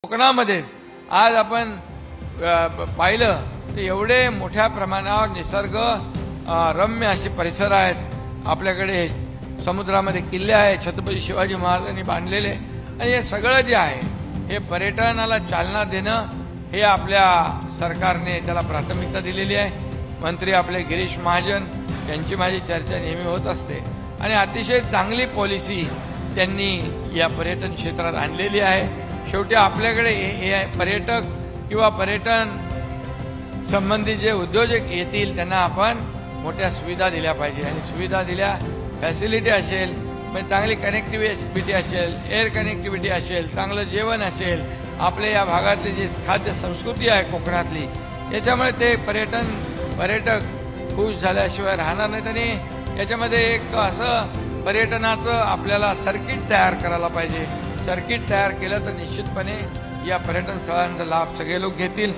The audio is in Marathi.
कोकणामध्येच आज आपण पाहिलं तर एवढे मोठ्या प्रमाणावर निसर्ग रम्य असे परिसर आहेत। आपल्याकडे समुद्रामध्ये किल्ले आहेत, छत्रपती शिवाजी महाराजांनी बांधलेले, आणि हे सगळं जे आहे हे पर्यटनाला चालना देणं हे आपल्या सरकारने त्याला प्राथमिकता दिलेली आहे। मंत्री आपले गिरीश महाजन यांची माझी चर्चा नेहमी होत असते आणि अतिशय चांगली पॉलिसी त्यांनी या पर्यटन क्षेत्रात आणलेली आहे। शेवटी आपल्याकडे हे पर्यटक किंवा पर्यटन संबंधी जे उद्योजक येतील त्यांना आपण मोठ्या सुविधा दिल्या पाहिजे, आणि सुविधा दिल्या, फॅसिलिटी असेल, म्हणजे चांगली कनेक्टिव्हिटी असेल, एअर कनेक्टिव्हिटी असेल, चांगलं जेवण असेल, आपल्या या भागातली जी खाद्य संस्कृती आहे कोकणातली, याच्यामुळे ते पर्यटक खुश झाल्याशिवाय राहणार नाहीत। आणि याच्यामध्ये एक असं पर्यटनाचं आपल्याला सर्किट तयार करायला पाहिजे। सर्किट तयार केलं तर निश्चितपणे या पर्यटन स्थळांचा लाभ सगळे लोक घेतील।